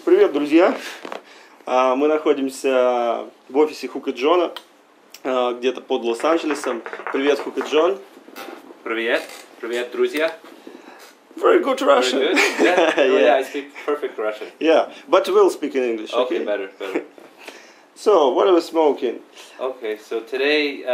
Привет, друзья! Мы находимся в офисе ХукаДжона, где-то под Лос-Анджелесом. Привет, ХукаДжон! Привет! Привет, друзья! Very good Russian! Very good? Yeah. Oh, yeah, I speak perfect Russian. Yeah, but we'll speak in English, okay? Okay, better. So, what are we smoking? Okay, so today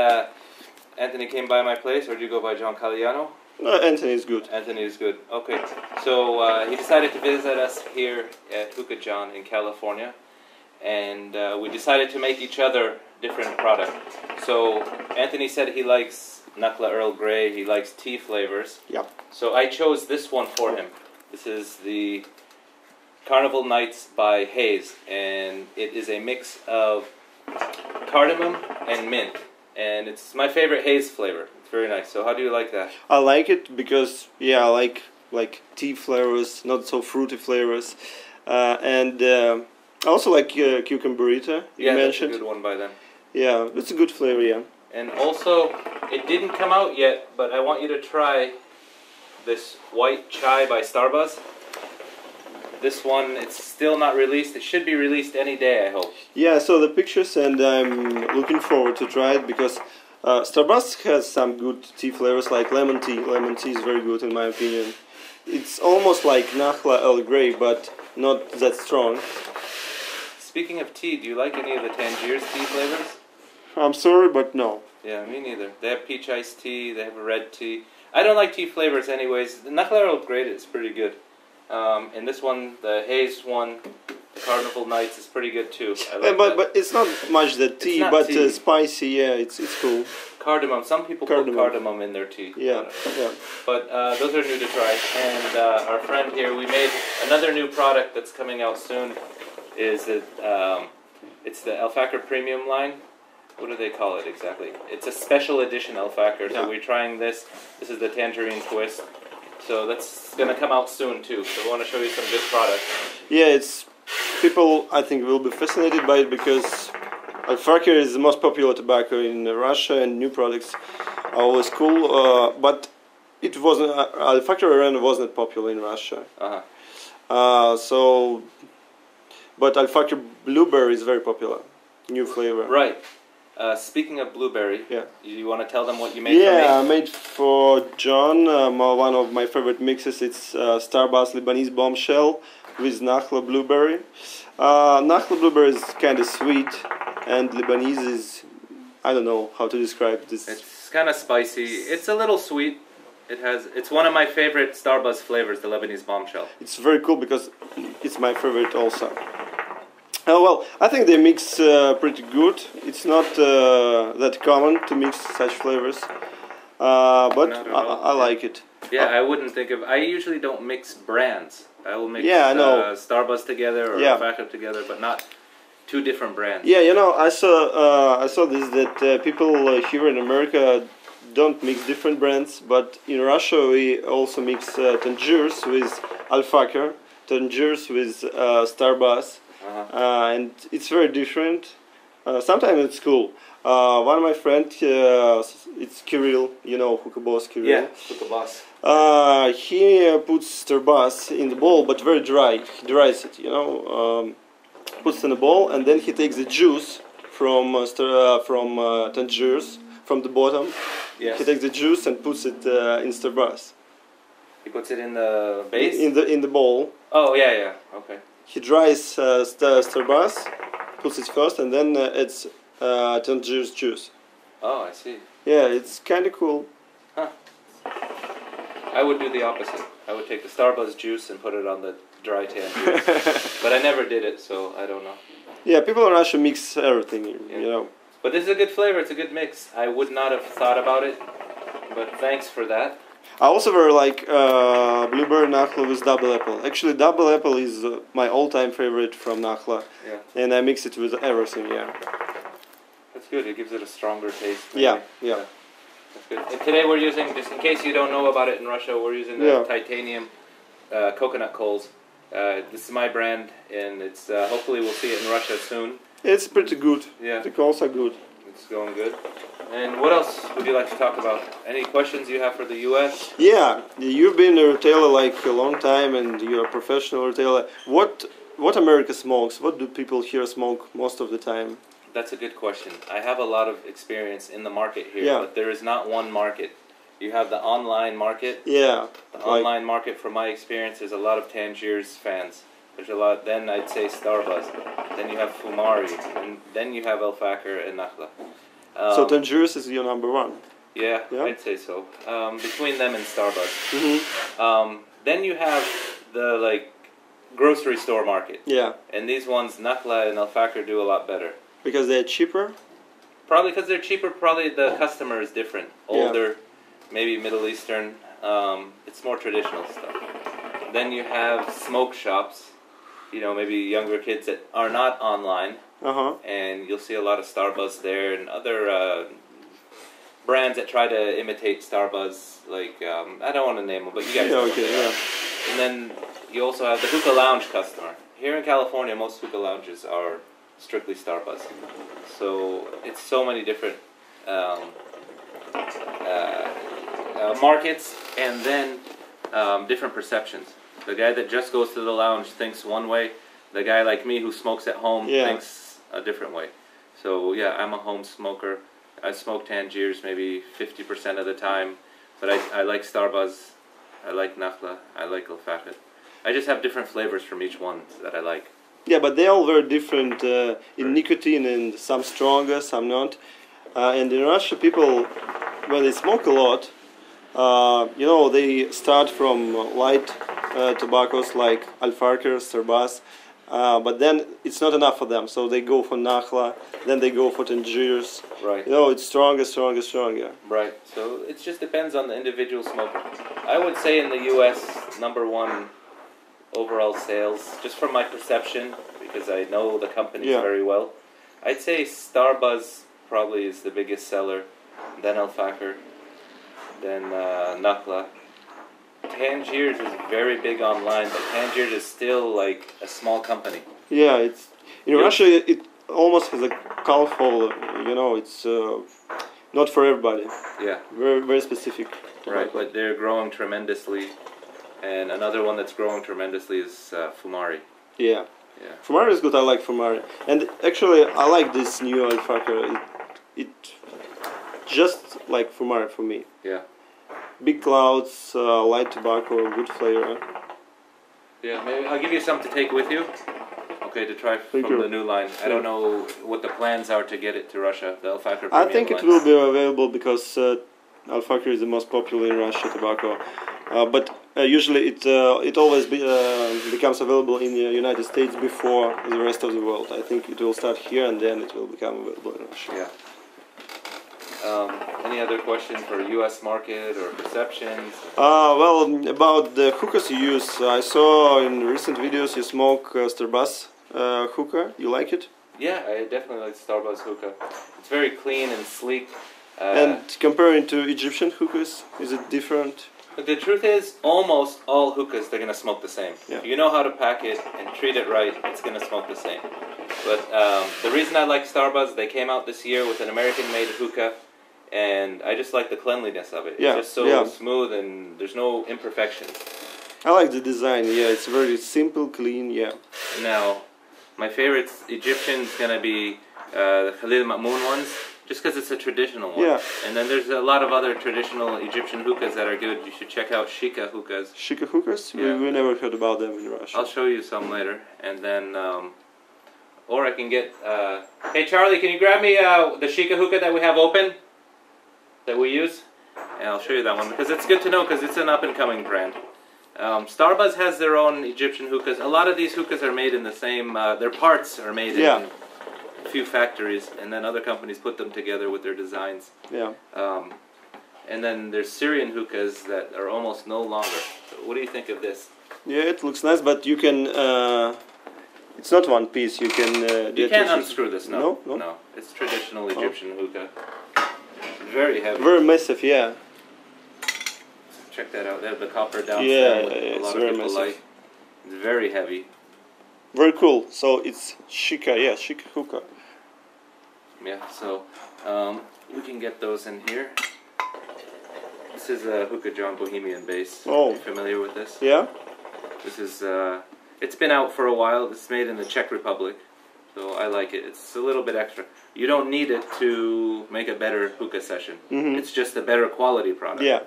Anthony came by my place, or do you go by ДжонКальяно? Anthony is good. Anthony is good. Okay, so he decided to visit us here at HookahJohn in California, and we decided to make each other different product. So Anthony said he likes Nakla Earl Grey, he likes tea flavors. Yeah. So I chose this one for him. This is the Carnival Nights by Hayes, and it is a mix of cardamom and mint, and it's my favorite Hayes flavor. It's very nice. So how do you like that? I like it because, yeah, I like tea flavors, not so fruity flavors. And I also like cucumber burrito, you mentioned. That's a good one by then. Yeah, it's a good flavor, yeah. And also, it didn't come out yet, but I want you to try this white chai by Starbucks. This one, it's still not released. It should be released any day, I hope. Yeah, I saw the pictures and I'm looking forward to try it because Starbucks has some good tea flavors like lemon tea. Lemon tea is very good in my opinion. It's almost like Nakla Earl Grey, but not that strong. Speaking of tea, do you like any of the Tangiers tea flavors? I'm sorry, but no. Yeah, me neither. They have peach iced tea, they have a red tea. I don't like tea flavors anyways. The Nakla Earl Grey is pretty good. And this one, the Hayes one, the Carnival Nights is pretty good too. I like but it's not much the tea, but tea. Spicy, yeah, it's cool. Cardamom, some people put cardamom in their tea. Yeah, yeah. But those are new to try. And our friend here, we made another new product that's coming out soon. It's the Alfactor Premium line. What do they call it exactly? It's a special edition Alfactor. So we're trying this. This is the Tangerine Twist. So that's going to come out soon too. So we want to show you some good products. Yeah, people I think will be fascinated by it because Alfactor is the most popular tobacco in Russia and new products are always cool. But it wasn't Alfactor around wasn't popular in Russia. But Alfactor Blueberry is very popular, new flavor. Right. Speaking of blueberry, you want to tell them what you made for me? Yeah, I made for John one of my favorite mixes. It's Starbucks Lebanese Bombshell with Nakla Blueberry. Nakla Blueberry is kind of sweet, and Lebanese is, I don't know how to describe this. It's kind of spicy. It's a little sweet. It's one of my favorite Starbucks flavors, the Lebanese Bombshell. It's very cool because it's my favorite also. Well, I think they mix pretty good. It's not that common to mix such flavors, but I like it. Yeah, I wouldn't think of. I usually don't mix brands. I will mix Starbucks together or Alfactor together, but not two different brands. Yeah, you know, I saw this that people here in America don't mix different brands, but in Russia we also mix Tangiers with Alfactor, Tangiers with Starbucks. And it's very different. Sometimes it's cool. One of my friends, it's Kirill, you know, Hookah Boss Kirill. Yeah, Hookah Boss. He puts Starbucks in the bowl, but very dry. He dries it, you know. Puts it in a bowl, and then he takes the juice from Tangiers from the bottom. Yes. He takes the juice and puts it in Starbucks. He puts it in the base. In the bowl. Oh yeah, okay. He dries Starbucks, puts it first, and then it's Tangiers juice. Oh, I see. Yeah, it's kind of cool. Huh. I would do the opposite. I would take the Starbucks juice and put it on the dry Tangiers. But I never did it, so I don't know. Yeah, people in Russia mix everything, you know. But this is a good flavor. It's a good mix. I would not have thought about it, but thanks for that. I also very like Blueberry Nakla with double apple. Actually, double apple is my all-time favorite from Nakla. Yeah. And I mix it with everything, yeah. That's good. It gives it a stronger taste. Maybe. Yeah. That's good. And today we're using, just in case you don't know about it in Russia, we're using the titanium coconut coals. This is my brand, and it's hopefully we'll see it in Russia soon. It's pretty good. Yeah. The coals are good. It's going good. And what else would you like to talk about? Any questions you have for the U.S.? Yeah, you've been a retailer like a long time, and you're a professional retailer. What what America smokes? What do people here smoke most of the time? That's a good question. I have a lot of experience in the market here, Yeah. but there is not one market. You have the online market. Yeah. The online market, from my experience, there's a lot of Tangiers fans. There's a lot. Then I'd say Starbuzz. Then you have Fumari, and then you have Al-Fakr and Nakhla. So Tangiers is your number one. Yeah, Yeah? I'd say so. Between them and Starbuzz. Mm-hmm. Then you have the grocery store market. Yeah. And these ones, Nakhla and Al-Fakr, do a lot better. Because they're cheaper? Probably because they're cheaper. Probably the customer is different. Older, maybe Middle Eastern. It's more traditional stuff. Then you have smoke shops. You know, maybe younger kids that are not online. Uh-huh. And you'll see a lot of Starbuzz there and other brands that try to imitate Starbuzz. Like, I don't want to name them, but you guys know what they are. And then you also have the hookah lounge customer. Here in California, most hookah lounges are strictly Starbuzz. So it's so many different markets, and then different perceptions. The guy that just goes to the lounge thinks one way. The guy like me who smokes at home thinks a different way. So yeah, I'm a home smoker. I smoke Tangiers maybe 50% of the time, but I like Starbuzz, I like Nakhla, I like Al-Fakr. I just have different flavors from each one that I like. Yeah, but they're all very different in nicotine, and some stronger, some not. And in Russia, people, when they smoke a lot, you know, they start from light tobaccos like Al-Fakr, Starbuzz, but then it's not enough for them, so they go for Nakhla, then they go for Tangiers. Right. You know, it's stronger, stronger, stronger. Right. So it just depends on the individual smoker. I would say in the U.S., #1 overall sales, just from my perception, because I know the companies very well, I'd say Starbuzz probably is the biggest seller, then Al-Fakr, then Nakhla. Tangiers is very big online, but Tangiers is still like a small company. Yeah, it's in Russia. It almost has a colorful. You know, it's not for everybody. Yeah. Very, very specific. Right, but they're growing tremendously, and another one that's growing tremendously is Fumari. Yeah. Yeah. Fumari is good. I like Fumari, and actually, I like this new Al-Fakr. It just like Fumari for me. Yeah. Big clouds, light tobacco, good flavor. Yeah, maybe I'll give you some to take with you. Okay, to try from the new line. I don't know what the plans are to get it to Russia, the Al-Fakr I think line. it will be available because Al-Fakr is the most popular in Russia tobacco. But usually it always becomes available in the United States before the rest of the world. I think it will start here and then it will become available in Russia. Yeah. Any other question for U.S. market or perceptions? Well, about the hookahs you use, I saw in recent videos you smoke Starbuzz hookah. You like it? Yeah, I definitely like Starbuzz hookah. It's very clean and sleek. And comparing to Egyptian hookahs, is it different? The truth is, almost all hookahs, they're going to smoke the same. Yeah. If you know how to pack it and treat it right, it's going to smoke the same. But the reason I like Starbuzz, they came out this year with an American-made hookah, and I just like the cleanliness of it. Yeah. It's just so smooth, and there's no imperfections. I like the design, yeah, it's very simple, clean, yeah. Now, my favorite Egyptian is going to be the Khalil Ma'moon ones, just because it's a traditional one. Yeah. And then there's a lot of other traditional Egyptian hookahs that are good. You should check out Shika hookahs. Shika hookahs? Yeah. We never heard about them in Russia. I'll show you some later. And then, or I can get, hey Charlie, can you grab me the Shika hookah that we have open, that we use? And I'll show you that one, because it's good to know, because it's an up-and-coming brand. Starbuzz has their own Egyptian hookahs. A lot of these hookahs are made in the same, their parts are made in a few factories, and then other companies put them together with their designs. Yeah. And then there's Syrian hookahs that are almost no longer. So what do you think of this? Yeah, it looks nice, but you can, it's not one piece, you can... you can't unscrew this, no. No? No, it's traditional Egyptian hookah. Very heavy. Very massive, yeah. Check that out. They have the copper down Yeah, a it's lot of very people massive. like. It's very heavy. Very cool. So it's Shika, yeah, Shika hookah. Yeah, so we can get those in here. This is a HookahJohn Bohemian base. Oh. Are you familiar with this? Yeah? This is It's been out for a while. It's made in the Czech Republic, so I like it. It's a little bit extra. You don't need it to make a better hookah session. It's just a better quality product. Yeah.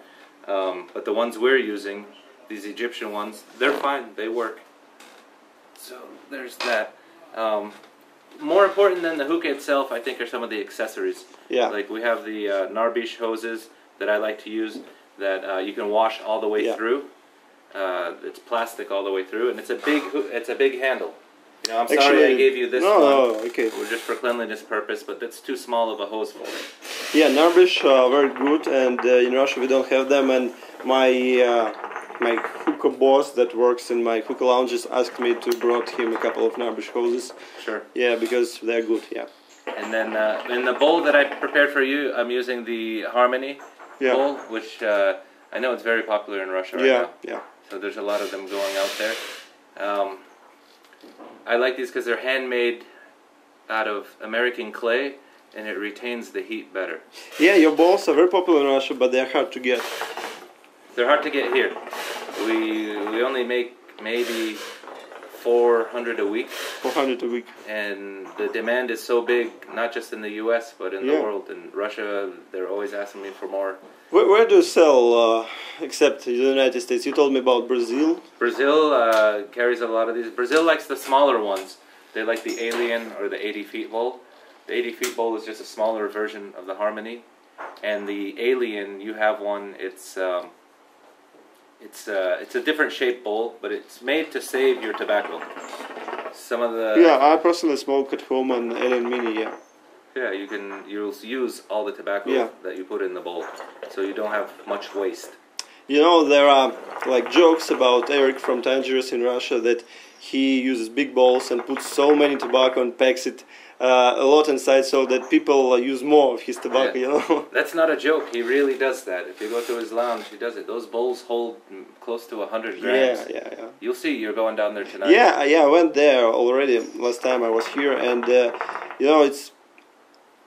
But the ones we're using, these Egyptian ones, they're fine. They work. So there's that. More important than the hookah itself, I think, are some of the accessories. Yeah. Like we have the Narbish hoses that I like to use that you can wash all the way through. It's plastic all the way through, and it's a big handle. You know, I'm sorry I gave you this one. No, okay. Just for cleanliness purpose, but that's too small of a hose for it. Yeah, Narbish are very good, and in Russia we don't have them. And my my hookah boss that works in my hookah lounges asked me to brought him a couple of Narbish hoses. Sure. Yeah, because they're good. Yeah. And then in the bowl that I prepared for you, I'm using the Harmony bowl, which I know it's very popular in Russia right now. Yeah. So there's a lot of them going out there. I like these because they're handmade out of American clay, and it retains the heat better. Yeah, your bowls are very popular in Russia, but they're hard to get. They're hard to get here. We only make maybe 400 a week. 400 a week. And the demand is so big, not just in the U.S., but in the world. In Russia, they're always asking me for more. Where do you sell, except the United States? You told me about Brazil. Brazil carries a lot of these. Brazil likes the smaller ones. They like the Alien or the 80 feet bowl. The 80 feet bowl is just a smaller version of the Harmony. And the Alien, you have one, it's a different shaped bowl, but it's made to save your tobacco. Some of the... Yeah, I personally smoke at home on Alien Mini, yeah. Yeah, you'll use all the tobacco that you put in the bowl, so you don't have much waste. You know, there are like jokes about Eric from Tangiers in Russia that he uses big bowls and puts so many tobacco and packs it a lot inside so that people use more of his tobacco, you know. That's not a joke. He really does that. If you go to his lounge, he does it. Those bowls hold close to 100 grams. Yeah. You'll see. You're going down there tonight. Yeah, I went there already last time I was here, and you know, it's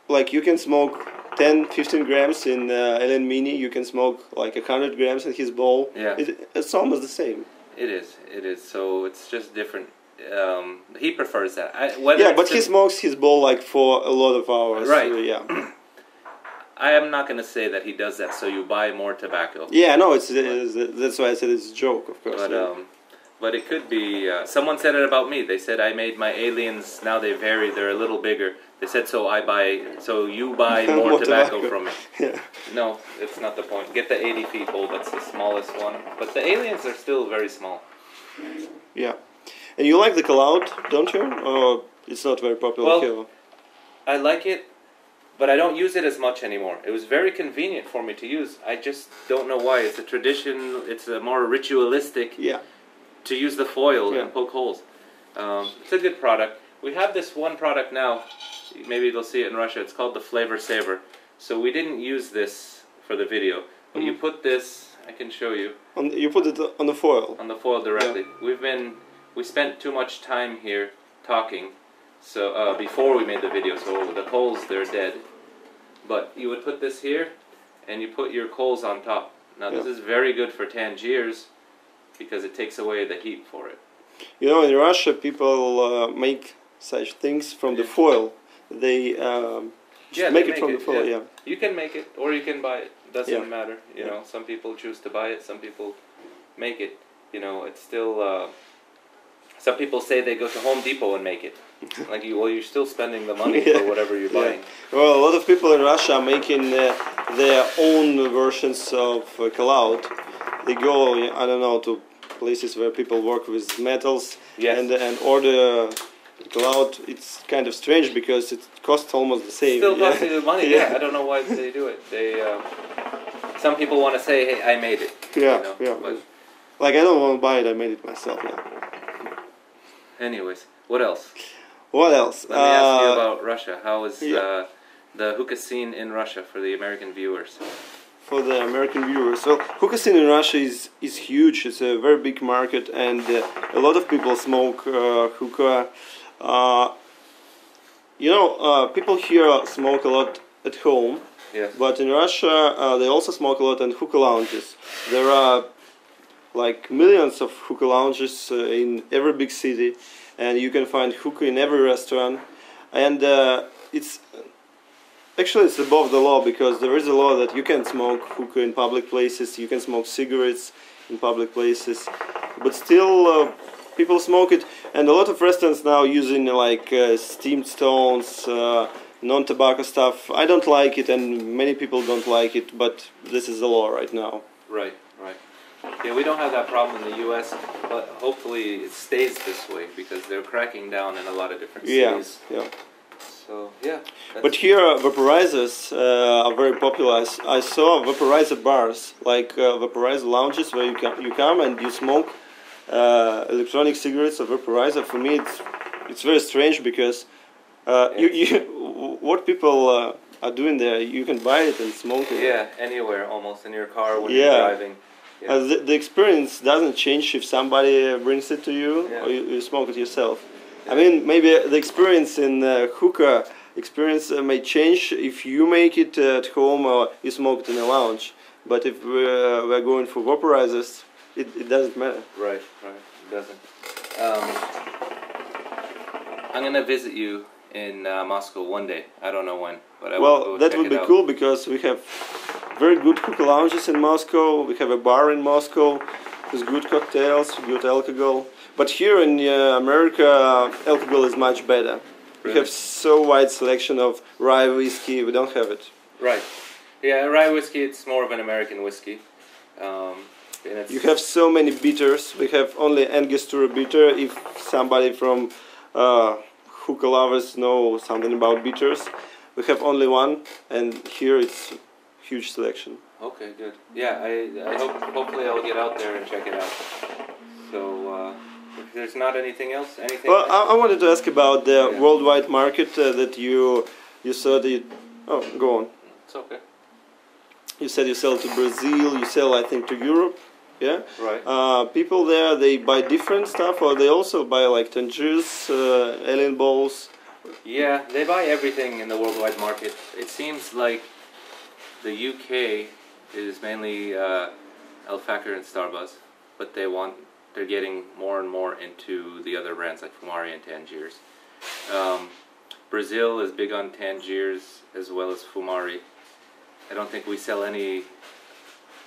like you can smoke 10-15 grams in Alien Mini. You can smoke like 100 grams in his bowl. Yeah, it's almost the same. It is. So it's just different. He prefers that. But he smokes his bowl like for a lot of hours. Right. Yeah. I am not going to say that he does that so you buy more tobacco. Yeah, no, that's why I said it's a joke, of course. But it could be. Someone said it about me. They said I made my Aliens. Now they vary. They're a little bigger. They said so you buy more tobacco from me. Yeah. No, it's not the point. Get the 80 feet bowl. That's the smallest one. But the Aliens are still very small. Yeah. And you like the Cloud, don't you? Or it's not very popular here? I like it, but I don't use it as much anymore. It was very convenient for me to use. I just don't know why. It's a tradition. It's a more ritualistic to use the foil and poke holes. It's a good product. We have this one product now. Maybe you'll see it in Russia. It's called the Flavor Saver. So we didn't use this for the video. But you put this, I can show you. You put it on the foil? On the foil directly. Yeah. We spent too much time here talking, so before we made the video, so the coals, they're dead. But you would put this here, and you put your coals on top. Now this is very good for Tangiers, because it takes away the heat for it. You know, in Russia, people make such things from the foil. They make it from the foil, yeah. You can make it, or you can buy it. Doesn't matter. You know, some people choose to buy it, some people make it. You know, it's still... some people say they go to Home Depot and make it. Like, you're still spending the money for whatever you're buying. Well, a lot of people in Russia are making their own versions of Cloud. They go, I don't know, to places where people work with metals and order Cloud. It's kind of strange because it costs almost the same. Still costs you the money, I don't know why they do it. They, some people want to say, hey, I made it. But, like, I don't want to buy it, I made it myself, Anyways, what else? What else? Let me ask you about Russia. How is the hookah scene in Russia for the American viewers? For the American viewers, well, hookah scene in Russia is huge. It's a very big market, and a lot of people smoke hookah. You know, people here smoke a lot at home, but in Russia they also smoke a lot in hookah lounges. There are like millions of hookah lounges in every big city, and you can find hookah in every restaurant, and it's above the law, because there is a law that you can smoke hookah in public places, you can smoke cigarettes in public places, but still people smoke it, and a lot of restaurants now using like steamed stones, non-tobacco stuff. I don't like it, and many people don't like it, but this is the law right now. Right, right. Yeah, we don't have that problem in the U.S., but hopefully it stays this way, because they're cracking down in a lot of different cities. Yeah. So yeah. But here vaporizers are very popular. I saw vaporizer bars, like vaporizer lounges, where you come and you smoke electronic cigarettes or vaporizer. For me, it's very strange, because what people are doing there, you can buy it and smoke it. Yeah, anywhere, almost in your car when you're driving. Yeah. The experience doesn't change if somebody brings it to you or you smoke it yourself. I mean, maybe the experience in hookah experience may change if you make it at home or you smoke it in a lounge. But if we're going for vaporizers, it doesn't matter. Right, right, it doesn't. I'm gonna visit you in Moscow one day. I don't know when, but I will go that check would it be out. cool, because we have very good hookah lounges in Moscow. We have a bar in Moscow with good cocktails, good alcohol. But here in America, alcohol is much better. Really? We have so wide selection of rye whiskey. We don't have it. Right. Yeah, rye whiskey. It's more of an American whiskey. And it's You have so many bitters. We have only Angostura bitter. If somebody from hookah lovers know something about bitters, we have only one, and here it's huge selection. Okay, good. Yeah, I hopefully I'll get out there and check it out. So if there's not anything else, Well, I wanted to ask about the worldwide market that you saw. Oh, go on. It's okay. You said you sell to Brazil. You sell, I think, to Europe. Yeah. Right. People there, they buy different stuff, or they also buy like tangiers, alien balls. Yeah, they buy everything in the worldwide market. It seems like the UK is mainly Alfakar and Starbuzz, but they're getting more and more into the other brands like Fumari and Tangiers. Brazil is big on Tangiers as well as Fumari. I don't think we sell any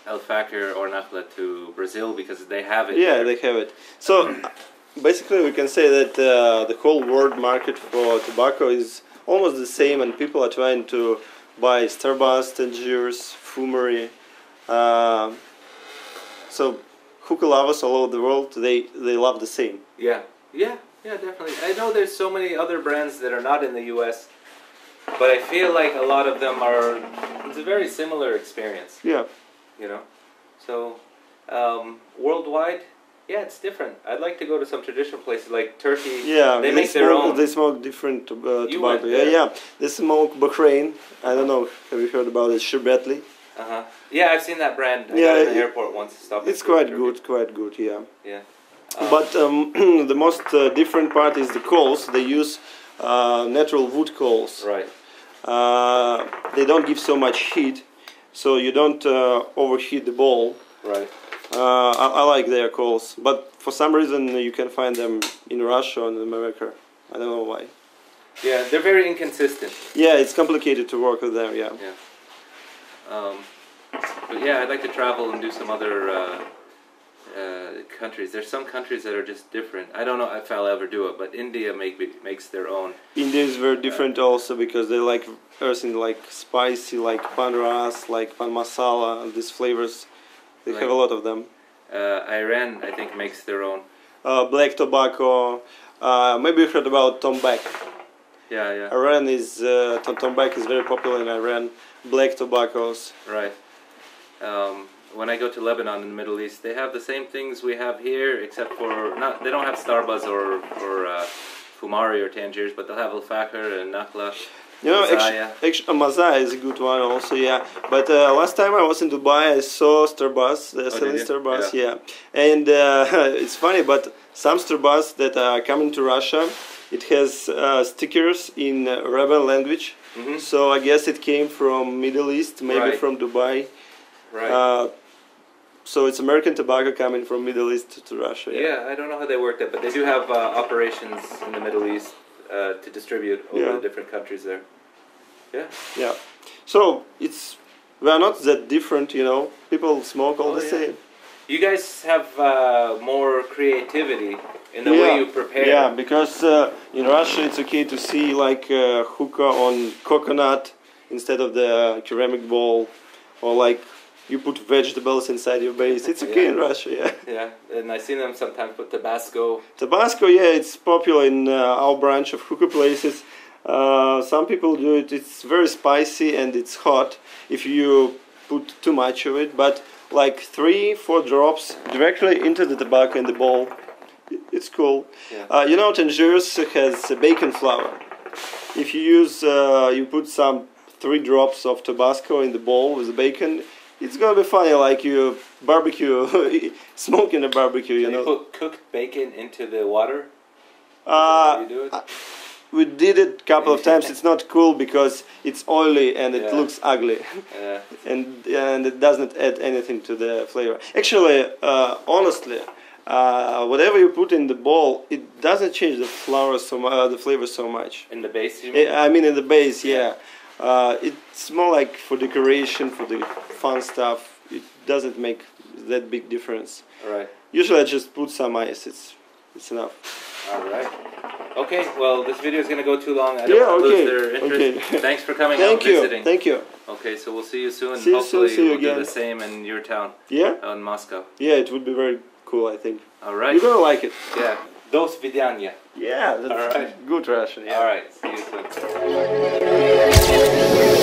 Alfakar or Nakhla to Brazil because they have it. Yeah, there. they have it. So basically we can say that the whole world market for tobacco is almost the same, and people are trying to buy Starbuzz, Tangiers, Fumari. So hookah lovers all over the world, they love the same. Yeah, definitely. I know there's so many other brands that are not in the U.S., but I feel like a lot of them are. It's a very similar experience. Yeah. You know, so worldwide, yeah, it's different. I'd like to go to some traditional places like Turkey. Yeah, they make their own. They smoke different tobacco. there. Yeah. They smoke Bahrain. I don't know. Have you heard about it? Sherbetli. Yeah, I've seen that brand. I got it in the airport once. It's quite good. Yeah. Yeah. But the most different part is the coals. They use natural wood coals. Right. They don't give so much heat, so you don't overheat the bowl. Right. I like their coals, but for some reason you can find them in Russia and America. I don't know why. Yeah, they're very inconsistent. Yeah, it's complicated to work with them. Yeah. Yeah. But yeah, I'd like to travel and do some other countries. There's some countries that are just different. I don't know if I'll ever do it, but India makes their own. India is very different also, because they like everything like spicy, like pan ras, like pan masala, and these flavors. They have a lot of them. Iran, I think, makes their own. Black tobacco. Maybe you heard about tombak. Yeah. Iran is tombak is very popular in Iran. Black tobaccos. Right. When I go to Lebanon in the Middle East, they have the same things we have here, except for they don't have Starbuzz or Fumari or Tangiers, but they'll have Alfakar and Nakhla. You know, actually, Mazaya is a good one also, yeah. But last time I was in Dubai, I saw Starbuzz, selling Starbuzz, yeah. And it's funny, but some Starbuzz that are coming to Russia, it has stickers in Arabian language. Mm-hmm. So I guess it came from Middle East, maybe from Dubai. Right. So it's American tobacco coming from Middle East to Russia. Yeah, I don't know how they work that, but they do have operations in the Middle East to distribute over the different countries there. Yeah. Yeah. So we are not that different, you know. People smoke all the same. You guys have more creativity in the way you prepare. Yeah, because in Russia it's okay to see like hookah on coconut instead of the ceramic bowl, or like you put vegetables inside your base. It's okay in Russia, Yeah, and I see them sometimes put Tabasco. Tabasco, yeah, it's popular in our branch of hookah places. Some people do it. It's very spicy and it's hot if you put too much of it, but like 3-4 drops directly into the tobacco in the bowl. It's cool. Yeah. You know, Tangiers has bacon flour. If you use, you put some 3 drops of Tabasco in the bowl with the bacon, it's gonna be funny, like you barbecue, smoking a barbecue, you know. You put cooked bacon into the water? Uh, you do it? We did it a couple of times. It's not cool because it's oily and it looks ugly. Yeah. and it doesn't add anything to the flavor. Actually, honestly, whatever you put in the bowl, it doesn't change the flavor so much. In the base, you mean? I mean, in the base, yeah. It's more like for decoration, for the fun stuff. It doesn't make that big difference. All right. Usually, I just put some ice. It's enough. All right. Okay. Well, this video is going to go too long. I don't want to lose their interest. Okay. Thanks for coming out and visiting. Thank you. Okay, so we'll see you soon. See you Hopefully, soon. See you we'll again. do the same in your town. Yeah. In Moscow. Yeah, it would be very cool, I think. All right. You're gonna like it. Yeah. До свидания. Yeah, that's All right. good Russian. Yeah. All right. See you soon.